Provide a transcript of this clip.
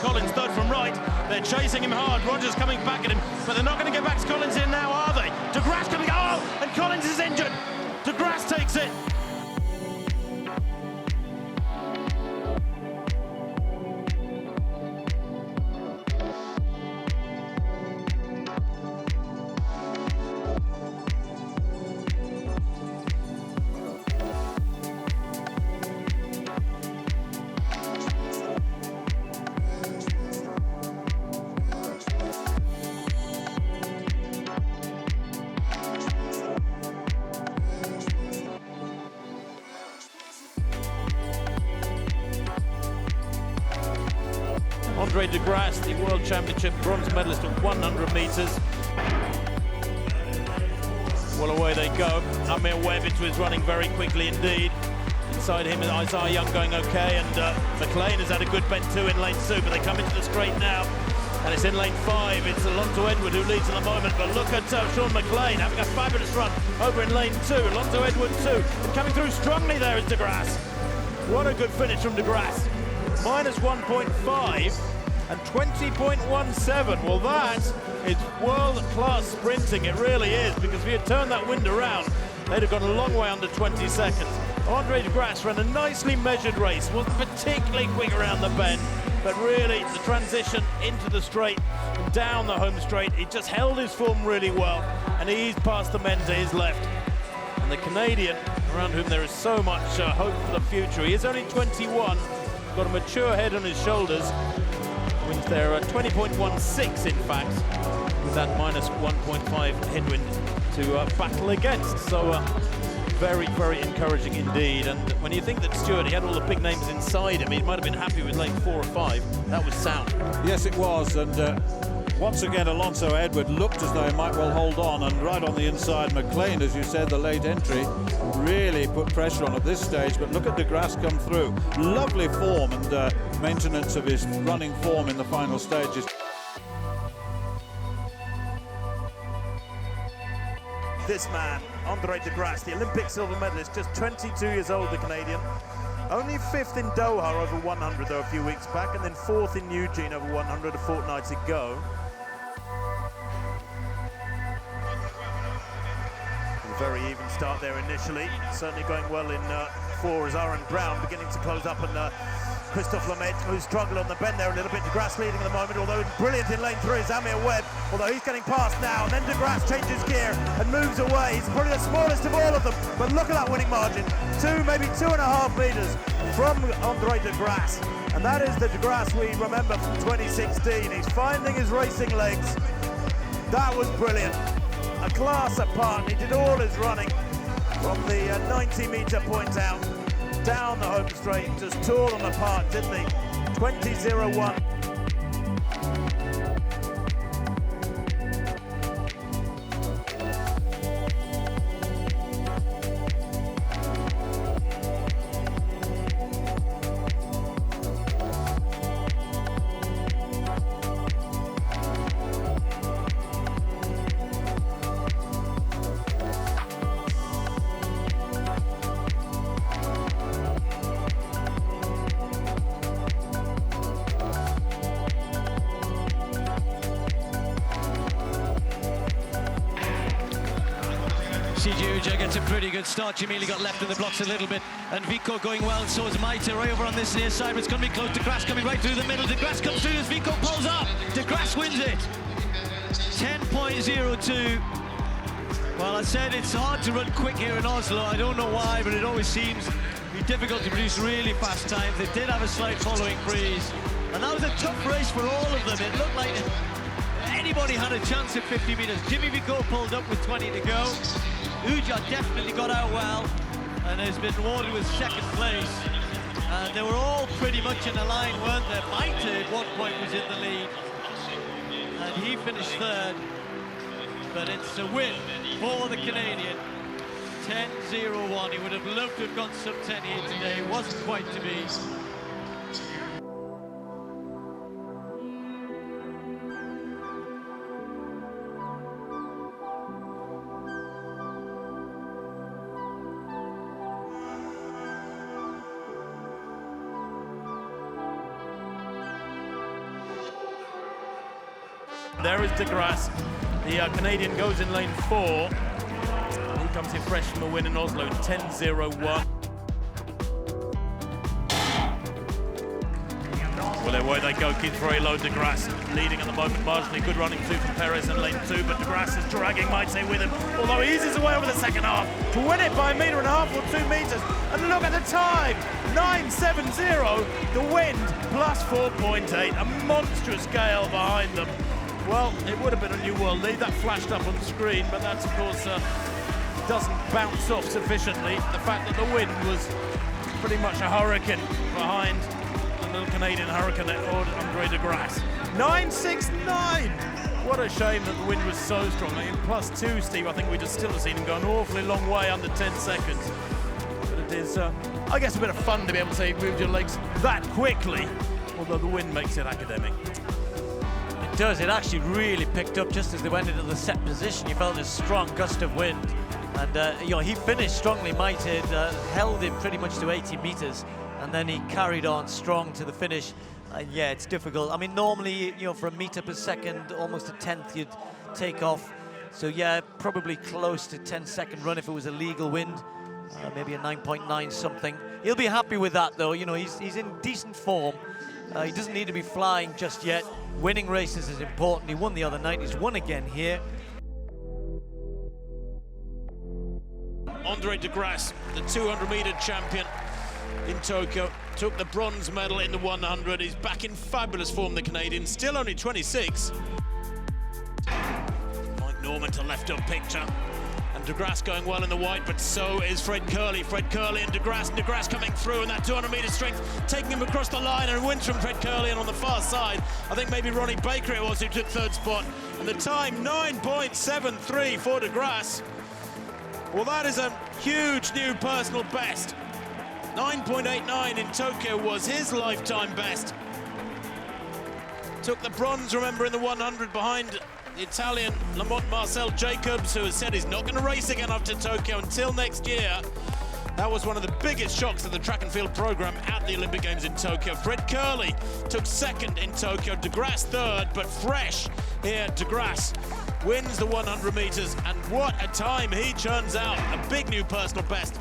Collins, third from right. They're chasing him hard. Rogers coming back at him, but they're not going to get back to Collins in now, are they? De Grasse coming, oh, and Collins is injured. De Grasse takes it. Andre de Grasse, the World Championship bronze medalist at 100 metres. Well, away they go. Amir Webb into his running very quickly indeed. Inside him is Isaiah Young going okay, and McLean has had a good bend too in lane 2, but they come into the straight now. And it's in lane 5, it's Alonso Edward who leads in the moment, but look at Sean McLean having a fabulous run over in lane 2. Alonso Edward too, and coming through strongly there is de Grasse. What a good finish from de Grasse. Minus 1.5 and 20.17. Well, that is world-class sprinting, it really is, because if he had turned that wind around, they'd have gone a long way under 20 seconds. Andre de Grasse ran a nicely measured race, wasn't particularly quick around the bend, but really the transition into the straight and down the home straight, he just held his form really well and he eased past the men to his left. And the Canadian, around whom there is so much hope for the future, he is only 21, got a mature head on his shoulders, wins there at 20.16 in fact, with that minus 1.5 headwind to battle against. So very, very encouraging indeed. And when you think that Stewart, he had all the big names inside him, he might have been happy with lane 4 or 5. That was sound. Yes, it was. And once again, Alonso Edward looked as though he might well hold on. And right on the inside, McLean, as you said, the late entry, really put pressure on at this stage. But look at de Grasse come through. Lovely form and maintenance of his running form in the final stages. This man, Andre de Grasse, the Olympic silver medalist, just 22 years old, the Canadian. Only 5th in Doha over 100 though a few weeks back, and then 4th in Eugene over 100 a fortnight ago. A very even start there initially, certainly going well in 4 is Aaron Brown, beginning to close up, and Christophe Lemaitre, who's struggled on the bend there a little bit. De Grasse leading at the moment, although brilliant in lane 3 is Amir Webb, although he's getting past now, and then de Grasse changes gear and moves away. He's probably the smallest of all of them, but look at that winning margin. 2, maybe 2.5 metres from Andre de Grasse, and that is the de Grasse we remember from 2016. He's finding his racing legs. That was brilliant. A class apart. He did all his running from the 90-metre point out, down the home straight, just tore them apart, didn't he? 20.01. Sijuja gets a pretty good start. Jamili got left in the blocks a little bit, and Vico going well, so is Maite right over on this near side, but it's going to be close. De Grasse coming right through the middle. De Grasse comes through as Vico pulls up. De Grasse wins it. 10.02. Well, I said it's hard to run quick here in Oslo. I don't know why, but it always seems to be difficult to produce really fast times. They did have a slight following breeze, and that was a tough race for all of them. It looked like anybody had a chance at 50 metres. Jimmy Vico pulled up with 20 to go. Uja definitely got out well and has been rewarded with 2nd place. And they were all pretty much in a line, weren't they? Maite at one point was in the lead, and he finished 3rd. But it's a win for the Canadian. 10.01. He would have loved to have gone sub 10 here today. Wasn't quite to be. There is de Grasse. The Canadian goes in lane 4. He comes in fresh from a win in Oslo, 10.01. Well, away they go, keeps very low, de Grasse leading at the moment marginally. Good running too from Perez in lane 2, but de Grasse is dragging, might say, with him, although he eases away over the second half to win it by 1.5 meters or 2 meters. And look at the time, 9.70, the wind plus 4.8, a monstrous gale behind them. Well, it would have been a new world lead. That flashed up on the screen, but that's, of course, doesn't bounce off sufficiently. The fact that the wind was pretty much a hurricane behind the little Canadian hurricane at Andre de Grasse. 9.69! What a shame that the wind was so strong. I mean, +2, Steve, I think we'd just still have seen him go an awfully long way under 10 seconds. But it is, I guess, a bit of fun to be able to say you've moved your legs that quickly, although the wind makes it academic. It does. It actually really picked up just as they went into the set position. You felt a strong gust of wind. And, you know, he finished strongly, mighted, held him pretty much to 80 meters. And then he carried on strong to the finish. And yeah, it's difficult. I mean, normally, you know, for a meter per second, almost a tenth, you'd take off. So yeah, probably close to 10-second run if it was a legal wind. Maybe a 9.9 something. He'll be happy with that, though. You know, he's in decent form. He doesn't need to be flying just yet. Winning races is important. He won the other night. He's won again here. Andre de Grasse, the 200-meter champion in Tokyo, took the bronze medal in the 100. He's back in fabulous form, the Canadian, still only 26. Mike Norman to left of picture. And de Grasse going well in the white, but so is Fred Curley. Fred Curley and de Grasse coming through, and that 200-meter strength taking him across the line, and wins from Fred Curley. And on the far side, I think maybe Ronnie Baker it was who took third spot. And the time, 9.73 for de Grasse. Well, that is a huge new personal best. 9.89 in Tokyo was his lifetime best. Took the bronze, remember, in the 100 behind the Italian Lamont Marcel Jacobs, who has said he's not going to race again after Tokyo until next year. That was one of the biggest shocks of the track and field program at the Olympic Games in Tokyo. Fred Curley took second in Tokyo, de Grasse third, but fresh here, de Grasse wins the 100 meters, and what a time he churns out. A big new personal best.